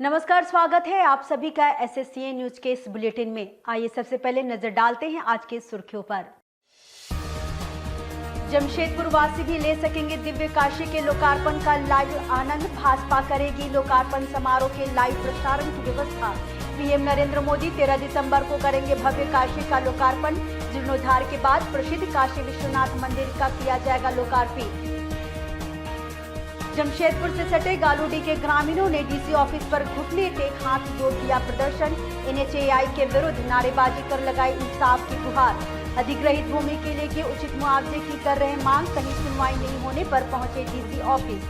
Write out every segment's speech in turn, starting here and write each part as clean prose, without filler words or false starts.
नमस्कार, स्वागत है आप सभी का एसएससीएन न्यूज के इस बुलेटिन में। आइए सबसे पहले नजर डालते हैं आज के सुर्खियों पर। जमशेदपुर वासी भी ले सकेंगे दिव्य काशी के लोकार्पण का लाइव आनंद। भाजपा करेगी लोकार्पण समारोह के लाइव प्रसारण की व्यवस्था। पीएम नरेंद्र मोदी 13 दिसंबर को करेंगे भव्य काशी का लोकार्पण। जीर्णोद्धार के बाद प्रसिद्ध काशी विश्वनाथ मंदिर का किया जाएगा लोकार्पण। जमशेदपुर से सटे गालूडी के ग्रामीणों ने डीसी ऑफिस पर घुटने टेक हाथ जोड़ किया प्रदर्शन। एनएचएआई के विरुद्ध नारेबाजी कर लगाई इंसाफ की गुहार। अधिग्रहित भूमि के लिए उचित मुआवजे की कर रहे मांग। कहीं सुनवाई नहीं होने पर पहुंचे डीसी ऑफिस।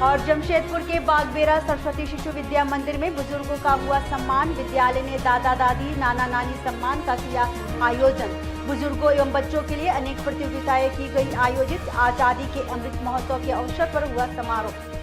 और जमशेदपुर के बागबेरा सरस्वती शिशु विद्या मंदिर में बुजुर्गों का हुआ सम्मान। विद्यालय ने दादा दादी नाना नानी सम्मान का किया आयोजन। बुजुर्गों एवं बच्चों के लिए अनेक प्रतियोगिताएं की गई आयोजित। आजादी के अमृत महोत्सव के अवसर पर हुआ समारोह।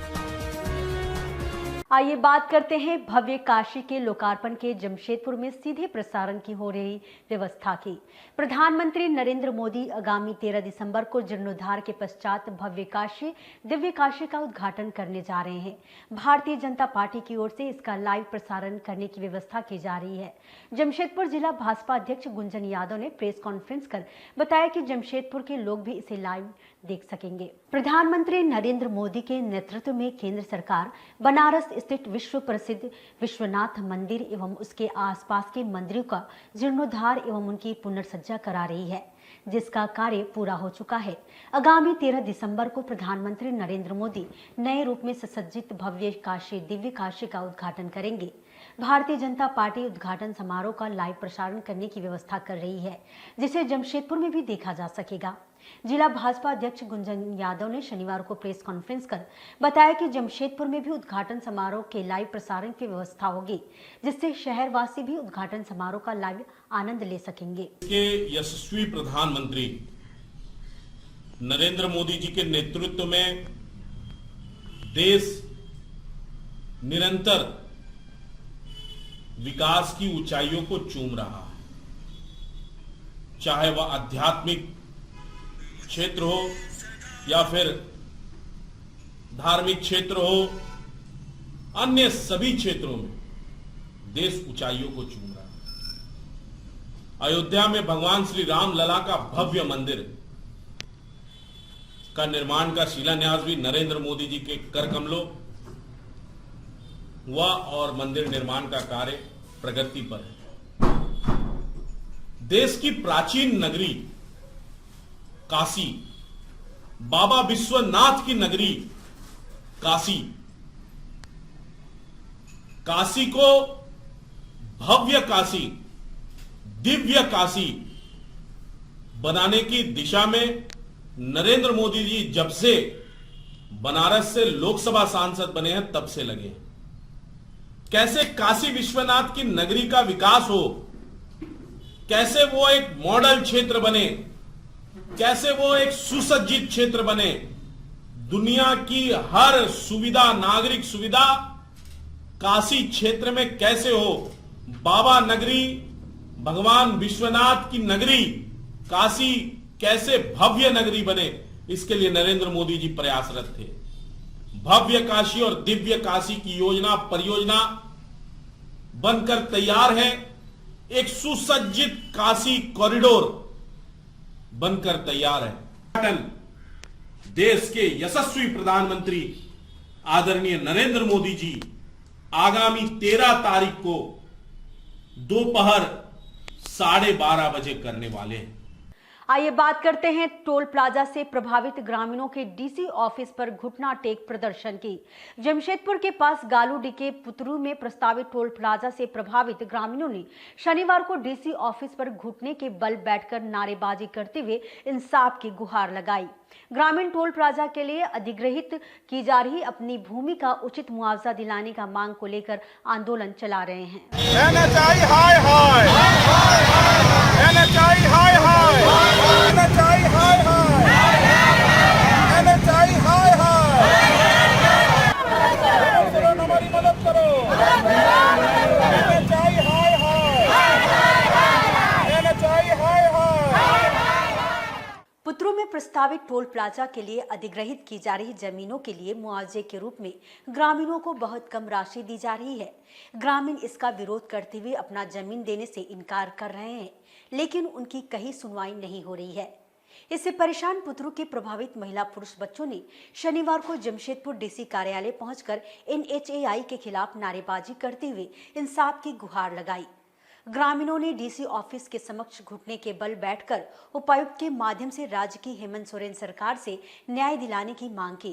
आइए बात करते हैं भव्य काशी के लोकार्पण के जमशेदपुर में सीधे प्रसारण की हो रही व्यवस्था की। प्रधानमंत्री नरेंद्र मोदी आगामी 13 दिसंबर को जीर्णोद्धार के पश्चात भव्य काशी दिव्य काशी का उद्घाटन करने जा रहे हैं। भारतीय जनता पार्टी की ओर से इसका लाइव प्रसारण करने की व्यवस्था की जा रही है। जमशेदपुर जिला भाजपा अध्यक्ष गुंजन यादव ने प्रेस कॉन्फ्रेंस कर बताया कि जमशेदपुर के लोग भी इसे लाइव देख सकेंगे। प्रधानमंत्री नरेंद्र मोदी के नेतृत्व में केंद्र सरकार बनारस स्थित विश्व प्रसिद्ध विश्वनाथ मंदिर एवं उसके आसपास के मंदिरों का जीर्णोद्धार एवं उनकी पुनर्सज्जा करा रही है, जिसका कार्य पूरा हो चुका है। आगामी 13 दिसंबर को प्रधानमंत्री नरेंद्र मोदी नए रूप में सुसज्जित भव्य काशी दिव्य काशी का उद्घाटन करेंगे। भारतीय जनता पार्टी उद्घाटन समारोह का लाइव प्रसारण करने की व्यवस्था कर रही है, जिसे जमशेदपुर में भी देखा जा सकेगा। जिला भाजपा अध्यक्ष गुंजन यादव ने शनिवार को प्रेस कॉन्फ्रेंस कर बताया कि जमशेदपुर में भी उद्घाटन समारोह के लाइव प्रसारण की व्यवस्था होगी, जिससे शहरवासी भी उद्घाटन समारोह का लाइव आनंद ले सकेंगे। के यशस्वी प्रधानमंत्री नरेंद्र मोदी जी के नेतृत्व में देश निरंतर विकास की ऊंचाइयों को चूम रहा है, चाहे वह आध्यात्मिक क्षेत्र हो या फिर धार्मिक क्षेत्र हो, अन्य सभी क्षेत्रों में देश ऊंचाइयों को चूम रहा है। अयोध्या में भगवान श्री राम लला का भव्य मंदिर का निर्माण का शिलान्यास भी नरेंद्र मोदी जी के कर कमलों हुआ और मंदिर निर्माण का कार्य प्रगति पर है। देश की प्राचीन नगरी काशी, बाबा विश्वनाथ की नगरी काशी, काशी को भव्य काशी दिव्य काशी बनाने की दिशा में नरेंद्र मोदी जी जब से बनारस से लोकसभा सांसद बने हैं तब से लगे। कैसे काशी विश्वनाथ की नगरी का विकास हो, कैसे वो एक मॉडल क्षेत्र बने, कैसे वो एक सुसज्जित क्षेत्र बने, दुनिया की हर सुविधा नागरिक सुविधा काशी क्षेत्र में कैसे हो, बाबा नगरी भगवान विश्वनाथ की नगरी काशी कैसे भव्य नगरी बने, इसके लिए नरेंद्र मोदी जी प्रयासरत थे। भव्य काशी और दिव्य काशी की योजना परियोजना बनकर तैयार है। एक सुसज्जित काशी कॉरिडोर बनकर तैयार है। देश के यशस्वी प्रधानमंत्री आदरणीय नरेंद्र मोदी जी आगामी 13 तारीख को दोपहर 12:30 बजे करने वाले हैं। आइए बात करते हैं टोल प्लाजा से प्रभावित ग्रामीणों के डीसी ऑफिस पर घुटना टेक प्रदर्शन की। जमशेदपुर के पास गालूडी के पुतरू में प्रस्तावित टोल प्लाजा से प्रभावित ग्रामीणों ने शनिवार को डीसी ऑफिस पर घुटने के बल बैठकर नारेबाजी करते हुए इंसाफ की गुहार लगाई। ग्रामीण टोल प्लाजा के लिए अधिग्रहित की जा रही अपनी भूमि का उचित मुआवजा दिलाने का मांग को लेकर आंदोलन चला रहे हैं। पुत्रू में प्रस्तावित टोल प्लाजा के लिए अधिग्रहित की जा रही जमीनों के लिए मुआवजे के रूप में ग्रामीणों को बहुत कम राशि दी जा रही है। ग्रामीण इसका विरोध करते हुए अपना जमीन देने से इनकार कर रहे हैं, लेकिन उनकी कहीं सुनवाई नहीं हो रही है। इससे परेशान पुत्रू के प्रभावित महिला पुरुष बच्चों ने शनिवार को जमशेदपुर डीसी कार्यालय पहुंचकर NHAI के खिलाफ नारेबाजी करते हुए इंसाफ की गुहार लगाई। ग्रामीणों ने डीसी ऑफिस के समक्ष घुटने के बल बैठकर उपायुक्त के माध्यम से राज्य की हेमंत सोरेन सरकार से न्याय दिलाने की मांग की।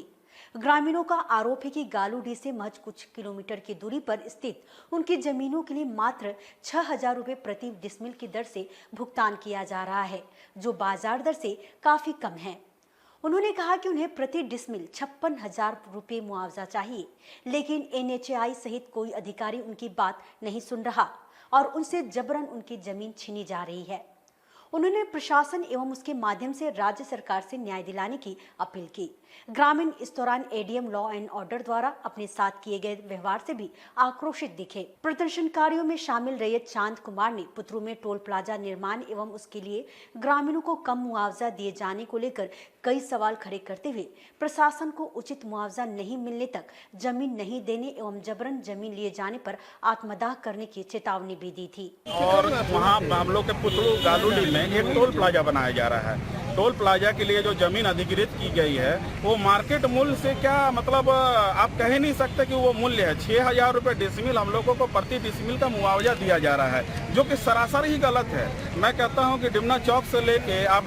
ग्रामीणों का आरोप है कि गालूडी से महज कुछ किलोमीटर की दूरी पर स्थित उनकी जमीनों के लिए मात्र 6,000 रुपए प्रति डिसमिल की दर से भुगतान किया जा रहा है, जो बाजार दर से काफी कम है। उन्होंने कहा कि उन्हें प्रति डिसमिल 56,000 रुपए मुआवजा चाहिए, लेकिन NHAI सहित कोई अधिकारी उनकी बात नहीं सुन रहा और उनसे जबरन उनकी जमीन छीनी जा रही है। उन्होंने प्रशासन एवं उसके माध्यम से राज्य सरकार से न्याय दिलाने की अपील की। ग्रामीण इस दौरान ADM लॉ एंड ऑर्डर द्वारा अपने साथ किए गए व्यवहार से भी आक्रोशित दिखे। प्रदर्शनकारियों में शामिल रैयत चांद कुमार ने पुत्रू में टोल प्लाजा निर्माण एवं उसके लिए ग्रामीणों को कम मुआवजा दिए जाने को लेकर कई सवाल खड़े करते हुए प्रशासन को उचित मुआवजा नहीं मिलने तक जमीन नहीं देने एवं जबरन जमीन लिए जाने पर आत्मदाह करने की चेतावनी भी दी थी। और वहाँ हम लोग के पुत्रू गालूडी में एक टोल प्लाजा बनाया जा रहा है। टोल प्लाजा के लिए जो जमीन अधिग्रहित की गई है वो मार्केट मूल्य से क्या मतलब आप कह नहीं सकते कि वो मूल्य है। 6,000 रुपये डिसमिल हम लोगों को प्रति डिसमिल का मुआवजा दिया जा रहा है, जो कि सरासर ही गलत है। मैं कहता हूं कि डिमना चौक से लेके आप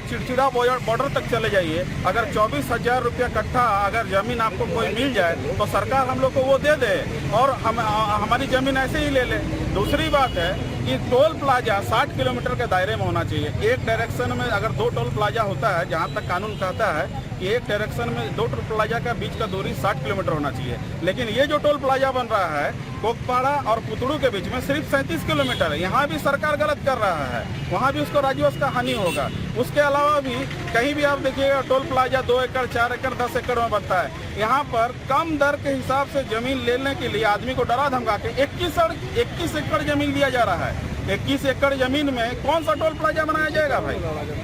चिड़चिड़ा बॉर्डर तक चले जाइए, अगर 24,000 रुपया कट्ठा अगर जमीन आपको कोई मिल जाए तो सरकार हम लोग को वो दे दे और हमारी जमीन ऐसे ही ले ले। दूसरी बात है कि टोल प्लाजा 60 किलोमीटर के दायरे में होना चाहिए। एक डायरेक्शन में अगर 2 टोल प्लाजा होता है, जहां तक कानून कहता है कि एक डायरेक्शन में 2 टोल प्लाजा का बीच का दूरी 60 किलोमीटर होना चाहिए, लेकिन ये जो टोल प्लाजा बन रहा है कोकपाड़ा और पुतड़ू के बीच में सिर्फ 37 किलोमीटर है। यहाँ भी सरकार गलत कर रहा है, वहाँ भी उसको राजस्व का हानि होगा। उसके अलावा भी कहीं भी आप देखिएगा टोल प्लाजा 2 एकड़ 4 एकड़ 10 एकड़ में बनता है। यहाँ पर कम दर के हिसाब से जमीन लेने के लिए आदमी को डरा धमका के 21 एकड़ जमीन दिया जा रहा है। 21 एकड़ जमीन में कौन सा टोल प्लाजा बनाया जाएगा भाई,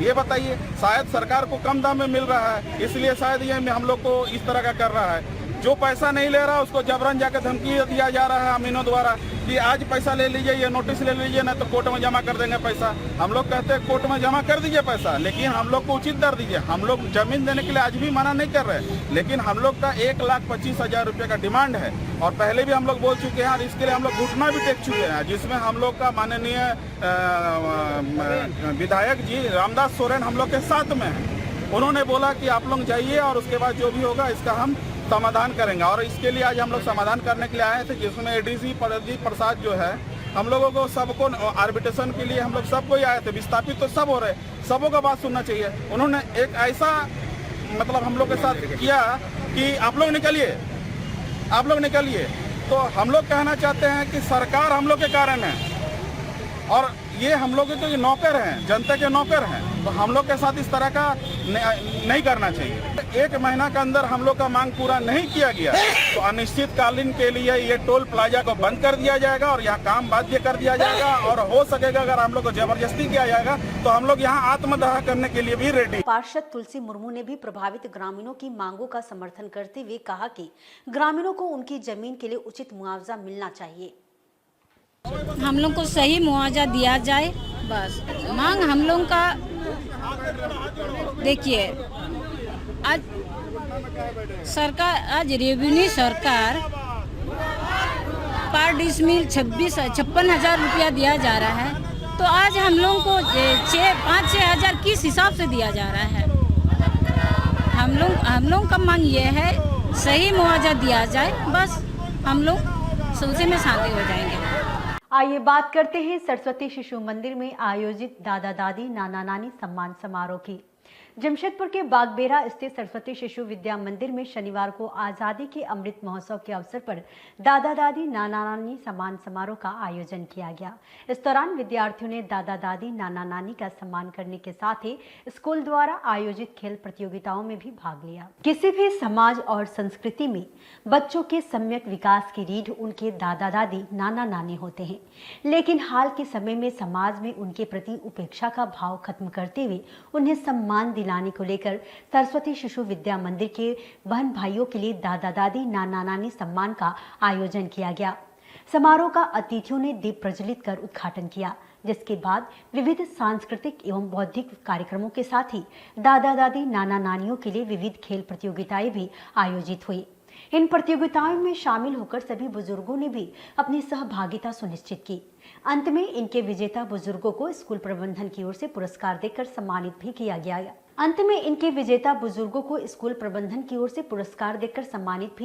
ये बताइए। शायद सरकार को कम दाम में मिल रहा है, इसलिए शायद ये हम लोग को इस तरह का कर रहा है। जो पैसा नहीं ले रहा उसको जबरन जाकर धमकी दिया जा रहा है अमीनों द्वारा कि आज पैसा ले लीजिए, ये नोटिस ले लीजिए, ना तो कोर्ट में जमा कर देंगे पैसा। हम लोग कहते हैं कोर्ट में जमा कर दीजिए पैसा, लेकिन हम लोग को उचित दर दीजिए। हम लोग जमीन देने के लिए आज भी मना नहीं कर रहे, लेकिन हम लोग का 1,25,000 रुपये का डिमांड है और पहले भी हम लोग बोल चुके हैं और इसके लिए हम लोग घुटना भी टेक चुके हैं, जिसमें हम लोग का माननीय विधायक जी रामदास सोरेन हम लोग के साथ में है। उन्होंने बोला कि आप लोग जाइए और उसके बाद जो भी होगा इसका हम समाधान करेंगे। और इसके लिए आज हम लोग समाधान करने के लिए आए थे, जिसमें ADC प्रसाद जो है हम लोगों को सबको आर्बिट्रेशन के लिए हम लोग सबको ही आए थे। विस्थापित तो सब हो रहे, सबों का बात सुनना चाहिए। उन्होंने एक ऐसा मतलब हम लोग के साथ किया कि आप लोग निकलिए। तो हम लोग कहना चाहते हैं कि सरकार हम लोग के कारण है और ये हम लोग के नौकर हैं, जनता के नौकर हैं, तो हम लोग के साथ इस तरह का नहीं करना चाहिए। 1 महीना के अंदर हम लोग का मांग पूरा नहीं किया गया तो अनिश्चितकालीन के लिए ये टोल प्लाजा को बंद कर दिया जाएगा और यहाँ काम बाध्य कर दिया जाएगा। और हो सकेगा अगर हम लोग को जबरदस्ती किया जाएगा तो हम लोग यहाँ आत्मदाह करने के लिए भी रेडी। पार्षद तुलसी मुर्मू ने भी प्रभावित ग्रामीणों की मांगों का समर्थन करते हुए कहा कि ग्रामीणों को उनकी जमीन के लिए उचित मुआवजा मिलना चाहिए। हम लोग को सही मुआवजा दिया जाए, बस मांग हम लोग का। देखिए आज रेवेन्यू सरकार पर डिसमिल 56,000 रुपया दिया जा रहा है, तो आज हम लोग को 5-6 हज़ार किस हिसाब से दिया जा रहा है। हम लोग का मांग ये है सही मुआवजा दिया जाए, बस हम लोग सोचे में शांति हो जाएंगे। आइए बात करते हैं सरस्वती शिशु मंदिर में आयोजित दादा दादी नाना नानी सम्मान समारोह की। जमशेदपुर के बागबेरा स्थित सरस्वती शिशु विद्या मंदिर में शनिवार को आज़ादी के अमृत महोत्सव के अवसर पर दादा दादी नाना नानी सम्मान समारोह का आयोजन किया गया। इस दौरान विद्यार्थियों ने दादा दादी नाना नानी का सम्मान करने के साथ ही स्कूल द्वारा आयोजित खेल प्रतियोगिताओं में भी भाग लिया। किसी भी समाज और संस्कृति में बच्चों के सम्यक विकास की रीढ़ उनके दादा दादी नाना नानी होते हैं, लेकिन हाल के समय में समाज में उनके प्रति उपेक्षा का भाव खत्म करते हुए उन्हें सम्मान सम्मान दिलाने को लेकर सरस्वती शिशु विद्या मंदिर के बहन भाइयों के लिए दादा दादी नाना नानी सम्मान का आयोजन किया गया। समारोह का अतिथियों ने दीप प्रज्वलित कर उद्घाटन किया, जिसके बाद विविध सांस्कृतिक एवं बौद्धिक कार्यक्रमों के साथ ही दादा दादी नाना नानियों के लिए विविध खेल प्रतियोगिताएं भी आयोजित हुई। इन प्रतियोगिताओं में शामिल होकर सभी बुजुर्गों ने भी अपनी सहभागिता सुनिश्चित की। अंत में इनके विजेता बुजुर्गों को स्कूल प्रबंधन की ओर से पुरस्कार देकर सम्मानित भी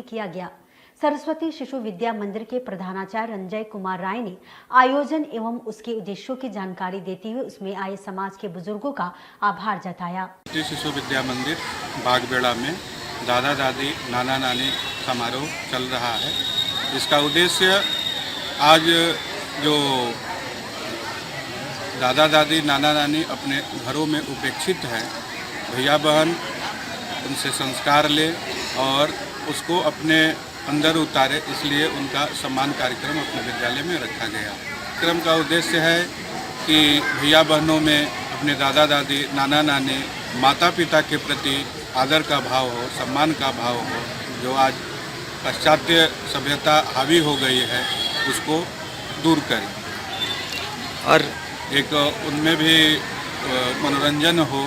किया गया। सरस्वती शिशु विद्या मंदिर के प्रधानाचार्य रंजय कुमार राय ने आयोजन एवं उसके उद्देश्यों की जानकारी देते हुए उसमें आए समाज के बुजुर्गों का आभार जताया। शिशु विद्या मंदिर बागबेड़ा में दादा दादी नाना नानी समारोह चल रहा है। इसका उद्देश्य आज जो दादा दादी नाना नानी अपने घरों में उपेक्षित है, भैया बहन उनसे संस्कार ले और उसको अपने अंदर उतारे, इसलिए उनका सम्मान कार्यक्रम अपने विद्यालय में रखा गया। कार्यक्रम का उद्देश्य है कि भैया बहनों में अपने दादा दादी नाना नानी माता पिता के प्रति आदर का भाव हो, सम्मान का भाव हो। जो आज पाश्चात्य सभ्यता हावी हो गई है उसको दूर करें और एक उनमें भी मनोरंजन हो,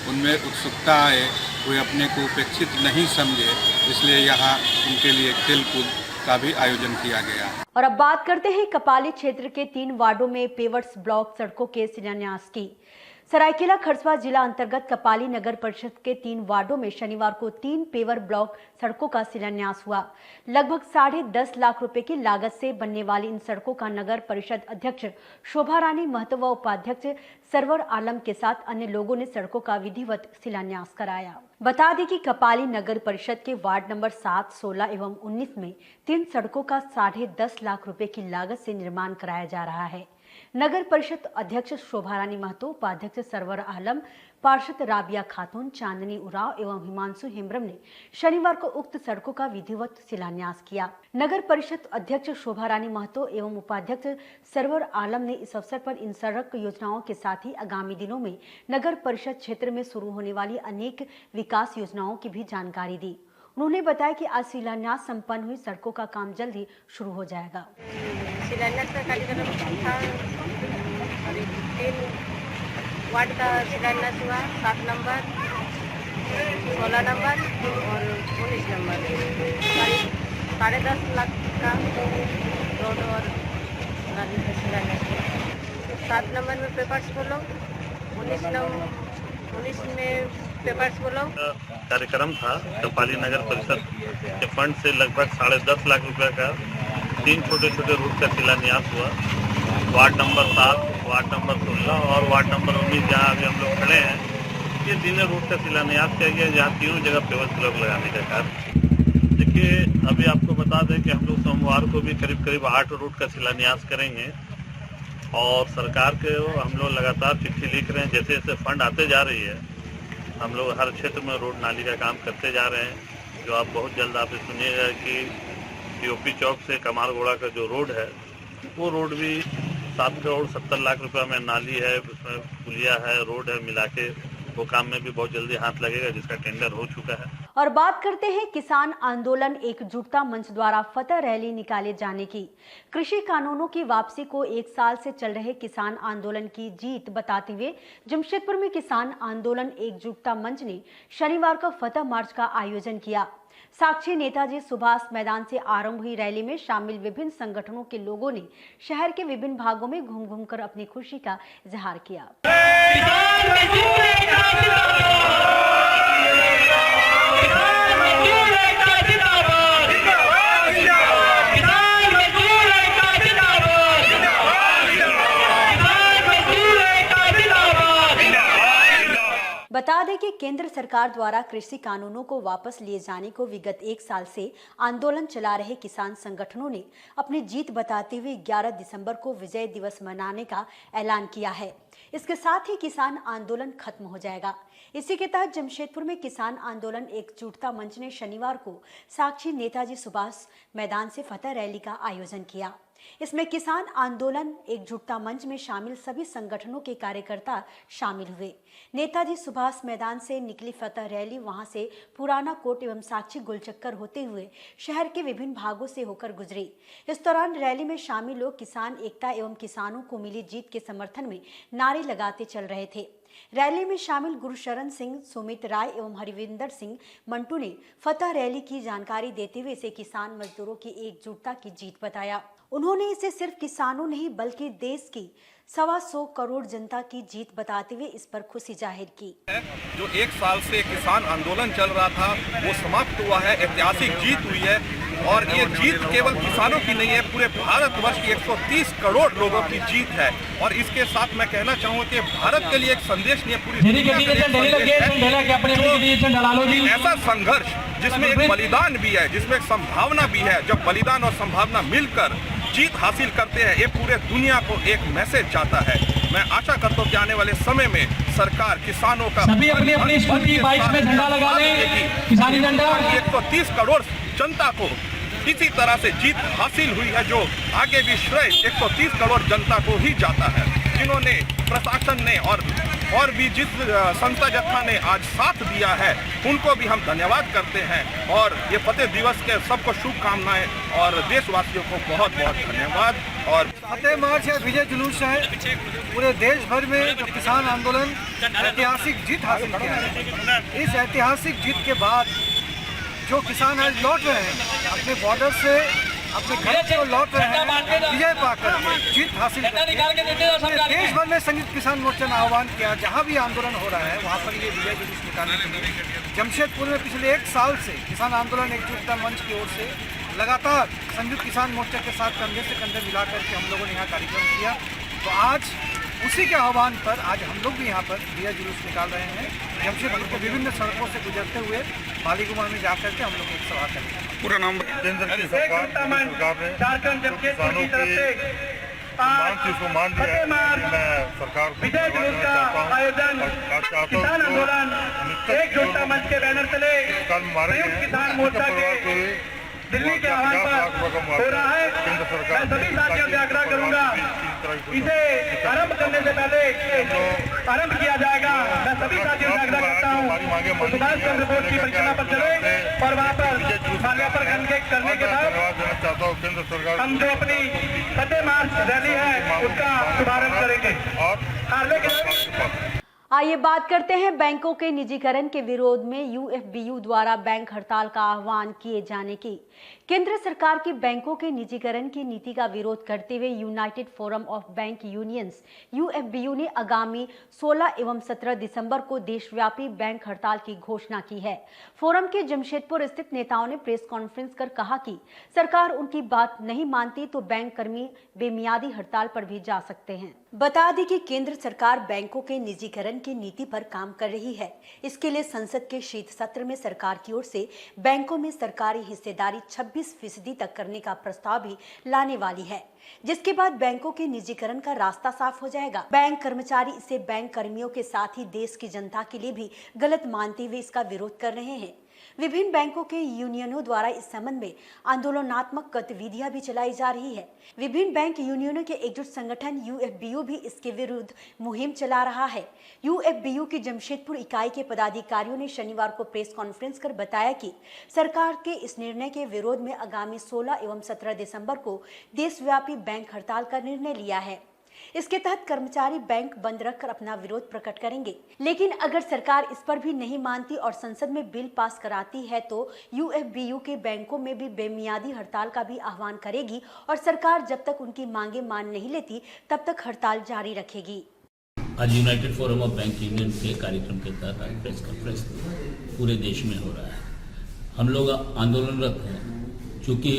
उनमें उत्सुकता आए, कोई अपने को उपेक्षित नहीं समझे, इसलिए यहाँ उनके लिए खेलकूद का भी आयोजन किया गया। और अब बात करते हैं कपाली क्षेत्र के 3 वार्डों में पेवर्स ब्लॉक सड़कों के शिलान्यास की। सरायकेला खरसवा जिला अंतर्गत कपाली नगर परिषद के 3 वार्डों में शनिवार को 3 पेवर ब्लॉक सड़कों का शिलान्यास हुआ। लगभग 10.5 लाख रुपए की लागत से बनने वाली इन सड़कों का नगर परिषद अध्यक्ष शोभा रानी महतो व उपाध्यक्ष सरवर आलम के साथ अन्य लोगों ने सड़कों का विधिवत शिलान्यास कराया। बता दें कि कपाली नगर परिषद के वार्ड नंबर 7, 16 एवं 19 में 3 सड़कों का 10.5 लाख रुपए की लागत से निर्माण कराया जा रहा है। नगर परिषद अध्यक्ष शोभा रानी महतो, उपाध्यक्ष सरवर आलम, पार्षद राबिया खातून, चांदनी उराव एवं हिमांशु हेम्ब्रम ने शनिवार को उक्त सड़कों का विधिवत शिलान्यास किया। नगर परिषद अध्यक्ष शोभा रानी महतो एवं उपाध्यक्ष सरवर आलम ने इस अवसर पर इन सड़क योजनाओं के साथ ही आगामी दिनों में नगर परिषद क्षेत्र में शुरू होने वाली अनेक विकास योजनाओं की भी जानकारी दी। उन्होंने बताया कि आज शिलान्यास संपन्न हुई सड़कों का काम जल्द ही शुरू हो जाएगा। शिलान्यास का कार्यक्रम था, 3 वार्ड का शिलान्यास हुआ, 7 नंबर, 16 नंबर और 19 नंबर। करीब 10.5 लाख का रोड और नाली का शिलान्यास हुआ। 7 नंबर में पेपर्स बोलो, 19 में पेपर्स बोलो। कार्यक्रम था कपाली नगर परिषद के फंड से लगभग 10.5 लाख रुपए का 3 छोटे छोटे रूट का शिलान्यास हुआ। वार्ड नंबर 7, वार्ड नंबर 16 और वार्ड नंबर 19 जहाँ अभी हम लोग खड़े हैं, ये तीनों रूट का शिलान्यास किया गया, जहाँ तीनों जगह पेवर ब्लॉक लगाने का कार्य। देखिए, अभी आपको बता दें कि हम लोग सोमवार को भी करीब 8 रूट का शिलान्यास करेंगे और सरकार के हम लोग लगातार चिट्ठी लिख रहे हैं। जैसे जैसे फंड आते जा रही है, हम लोग हर क्षेत्र में रोड नाली का काम करते जा रहे हैं। जो आप बहुत जल्द आप सुनिएगा कि टीओपी चौक से कमालगोड़ा का जो रोड है, वो रोड भी 7 करोड़ 70 लाख रुपए में नाली है, उसमें पुलिया है, रोड है, मिला के वो काम में भी बहुत जल्दी हाथ लगेगा, जिसका टेंडर हो चुका है। और बात करते हैं किसान आंदोलन एकजुटता मंच द्वारा फतह रैली निकाले जाने की। कृषि कानूनों की वापसी को 1 साल से चल रहे किसान आंदोलन की जीत बताते हुए जमशेदपुर में किसान आंदोलन एकजुटता मंच ने शनिवार को फतह मार्च का आयोजन किया। साक्षी नेताजी सुभाष मैदान से आरंभ हुई रैली में शामिल विभिन्न संगठनों के लोगों ने शहर के विभिन्न भागों में घूम घूम कर अपनी खुशी का इजहार किया। बता दें कि केंद्र सरकार द्वारा कृषि कानूनों को वापस लिए जाने को विगत 1 साल से आंदोलन चला रहे किसान संगठनों ने अपनी जीत बताते हुए 11 दिसंबर को विजय दिवस मनाने का ऐलान किया है। इसके साथ ही किसान आंदोलन खत्म हो जाएगा। इसी के तहत जमशेदपुर में किसान आंदोलन एकजुटता मंच ने शनिवार को साक्षी नेताजी सुभाष मैदान से फतह रैली का आयोजन किया। इसमें किसान आंदोलन एकजुटता मंच में शामिल सभी संगठनों के कार्यकर्ता शामिल हुए। नेताजी सुभाष मैदान से निकली फतह रैली वहां से पुराना कोट एवं साक्षी गोलचक्कर होते हुए शहर के विभिन्न भागों से होकर गुजरी। इस दौरान रैली में शामिल लोग किसान एकता एवं किसानों को मिली जीत के समर्थन में नारे लगाते चल रहे थे। रैली में शामिल गुरुशरण सिंह, सुमित राय एवं हरिविंदर सिंह मंटू ने फतह रैली की जानकारी देते हुए इसे किसान मजदूरों की एकजुटता की जीत बताया। उन्होंने इसे सिर्फ किसानों नहीं बल्कि देश की 125 करोड़ जनता की जीत बताते हुए इस पर खुशी जाहिर की। जो 1 साल से किसान आंदोलन चल रहा था वो समाप्त हुआ है, ऐतिहासिक जीत हुई है और ये जीत केवल किसानों की नहीं है, पूरे भारतवर्ष की 130 करोड़ लोगों की जीत है। और इसके साथ मैं कहना चाहूँगा कि भारत के लिए एक संदेश नहीं है, पूरी दुनिया के लिए ऐसा संघर्ष जिसमें एक बलिदान भी है, जिसमें एक संभावना भी है। जब बलिदान और संभावना मिलकर जीत हासिल करते हैं, ये पूरे दुनिया को एक मैसेज जाता है। मैं आशा करता हूँ कि आने वाले समय में सरकार किसानों का सभी अपनी स्कूटी बाइक में झंडा लगा लें, किसानी झंडा। 130 करोड़ जनता को इसी तरह से जीत हासिल हुई है, जो आगे भी श्रेय 130 करोड़ जनता को ही जाता है, जिन्होंने प्रशासन ने और भी जिस संस्था जत्था ने आज साथ दिया है उनको भी हम धन्यवाद करते हैं। और ये फतेह दिवस के सबको शुभकामनाएं और देशवासियों को बहुत बहुत धन्यवाद। और फतेह मार्च है, विजय जुलूस है, पूरे देश भर में जो किसान आंदोलन ऐतिहासिक जीत हासिल किया है। इस ऐतिहासिक जीत के बाद जो किसान आज लौट रहे हैं अपने बॉर्डर से, अपने घर को लौट रहे हैं विजय पाकर, जीत हासिल करके। देश भर में संयुक्त किसान मोर्चा ने आह्वान किया, जहां भी आंदोलन हो रहा है वहां पर ये विजय जुलूस निकालने के लिए जमशेदपुर में पिछले 1 साल से किसान आंदोलन एकजुटता मंच की ओर से लगातार संयुक्त किसान मोर्चा के साथ कंधे से कंधे मिलाकर के हम लोगों ने यहाँ कार्यक्रम किया। तो आज उसी के आह्वान पर आज हम लोग भी यहाँ पर विजय जुलूस निकाल रहे हैं। जमशेदपुर के विभिन्न सड़कों से गुजरते हुए बालीकुमार में जाकर के हम लोग एक सभा करेंगे। पूरा नाम केंद्र की सरकार ने किसानों की मान दिया है। मैं सरकार को किसान आंदोलन एकजुटता मंच के बैनर तले किसान मोर्चा के दिल्ली के आह्वान पर हो रहा है। मैं सभी साथियों से आग्रह करूंगा, इसे आरंभ करने से पहले आरंभ किया जाएगा। मैं सभी साथियों से आग्रह करता हूँ सुभाष चंद्र बोस की परिक्रमा पर चले और वहाँ पर माल्यार्पण करने के बाद हम जो अपनी फतेह मार्च रैली है उसका शुभारंभ करेंगे। और आइए बात करते हैं बैंकों के निजीकरण के विरोध में यूएफबीयू द्वारा बैंक हड़ताल का आह्वान किए जाने की। केंद्र सरकार की बैंकों के निजीकरण की नीति का विरोध करते हुए United forum of bank unions UFBU ने आगामी 16 एवं 17 दिसंबर को देशव्यापी बैंक हड़ताल की घोषणा की है। फोरम के जमशेदपुर स्थित नेताओं ने प्रेस कॉन्फ्रेंस कर कहा कि सरकार उनकी बात नहीं मानती तो बैंक कर्मी बेमियादी हड़ताल पर भी जा सकते हैं। बता दें कि केंद्र सरकार बैंकों के निजीकरण की नीति पर काम कर रही है। इसके लिए संसद के शीत सत्र में सरकार की ओर से बैंकों में सरकारी हिस्सेदारी 26% तक करने का प्रस्ताव भी लाने वाली है, जिसके बाद बैंकों के निजीकरण का रास्ता साफ हो जाएगा। बैंक कर्मचारी इसे बैंक कर्मियों के साथ ही देश की जनता के लिए भी गलत मानते हुए इसका विरोध कर रहे हैं। विभिन्न बैंकों के यूनियनों द्वारा इस संबंध में आंदोलनात्मक गतिविधियां भी चलाई जा रही है। विभिन्न बैंक यूनियनों के एकजुट संगठन यूएफबीयू भी इसके विरुद्ध मुहिम चला रहा है। यूएफबीयू की जमशेदपुर इकाई के पदाधिकारियों ने शनिवार को प्रेस कॉन्फ्रेंस कर बताया कि सरकार के इस निर्णय के विरोध में आगामी 16 एवं 17 दिसंबर को देशव्यापी बैंक हड़ताल का निर्णय लिया है। इसके तहत कर्मचारी बैंक बंद रखकर अपना विरोध प्रकट करेंगे। लेकिन अगर सरकार इस पर भी नहीं मानती और संसद में बिल पास कराती है तो यूएफबीयू के बैंकों में भी बेमियादी हड़ताल का भी आह्वान करेगी और सरकार जब तक उनकी मांगे मान नहीं लेती तब तक हड़ताल जारी रखेगी। आज United forum of bank union के कार्यक्रम के तहत प्रेस कॉन्फ्रेंस पूरे देश में हो रहा है। हम लोग आंदोलनरत हैं क्योंकि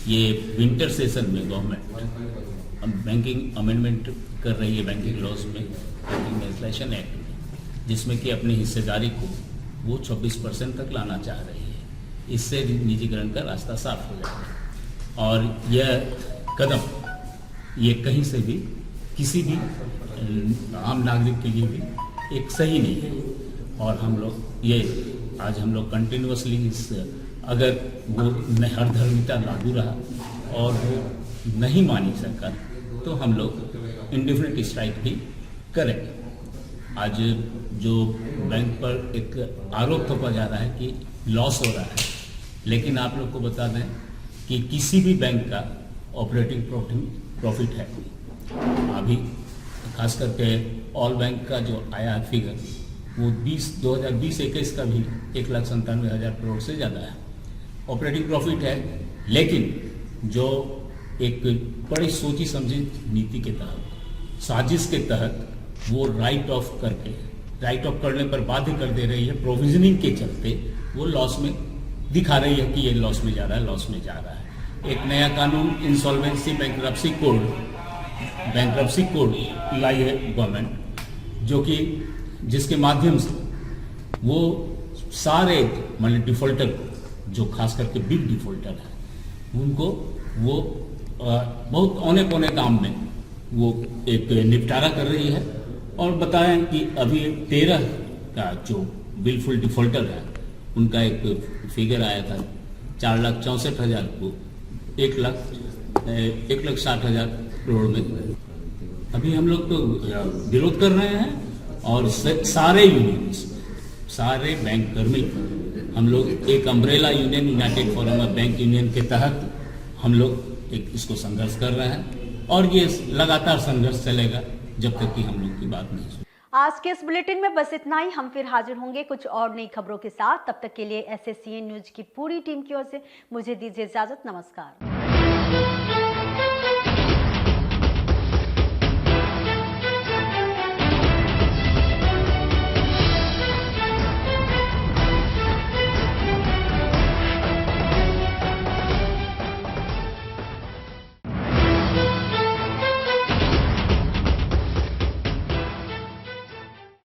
ये विंटर सेशन में गवर्नमेंट बैंकिंग अमेंडमेंट कर रही है, बैंकिंग लॉज में, बैंकिंग लेजिस्लेशन एक्ट में, जिसमें कि अपनी हिस्सेदारी को वो 26% तक लाना चाह रही है। इससे निजीकरण का रास्ता साफ हो जाएगा और यह कदम ये कहीं से भी किसी भी आम नागरिक के लिए भी एक सही नहीं है। और हम लोग ये आज हम लोग कंटिन्यूसली इस अगर वो हरधर्मिता लागू रहा और वो नहीं मानी सरकार तो हम लोग इंडेफिनिट स्ट्राइक भी करेंगे। आज जो बैंक पर एक आरोप थोपा जा रहा है कि लॉस हो रहा है, लेकिन आप लोग को बता दें कि किसी भी बैंक का ऑपरेटिंग प्रॉफिट है। अभी खास करके ऑल बैंक का जो आया फिगर वो 2020-21 का भी 1,97,000 करोड़ से ज़्यादा है ऑपरेटिंग प्रॉफिट है। लेकिन जो एक बड़ी सोची समझी नीति के तहत, साजिश के तहत वो राइट ऑफ करने पर बाध्य कर दे रही है। प्रोविजनिंग के चलते वो लॉस में दिखा रही है कि ये लॉस में जा रहा है। एक नया कानून इंसॉल्वेंसी बैंक्रप्सी कोड लाई है गवर्नमेंट, जो कि जिसके माध्यम से वो सारे मतलब डिफॉल्टर जो खास करके बिग डिफॉल्टर है उनको वो बहुत औने पौने दाम में वो एक निपटारा कर रही है। और बताएं कि अभी 13 का जो बिलफुल डिफॉल्टर है उनका एक फिगर आया था 4,64,000 को 1,60,000 करोड़ में। अभी हम लोग तो विरोध कर रहे हैं और सारे यूनियंस, सारे बैंक कर्मी हम लोग एक umbrella union United forum of bank union के तहत हम लोग एक इसको संघर्ष कर रहे हैं और ये लगातार संघर्ष चलेगा जब तक कि हम लोग की बात नहीं सुने। आज के इस बुलेटिन में बस इतना ही। हम फिर हाजिर होंगे कुछ और नई खबरों के साथ। तब तक के लिए SSCN न्यूज की पूरी टीम की ओर से मुझे दीजिए इजाजत। नमस्कार।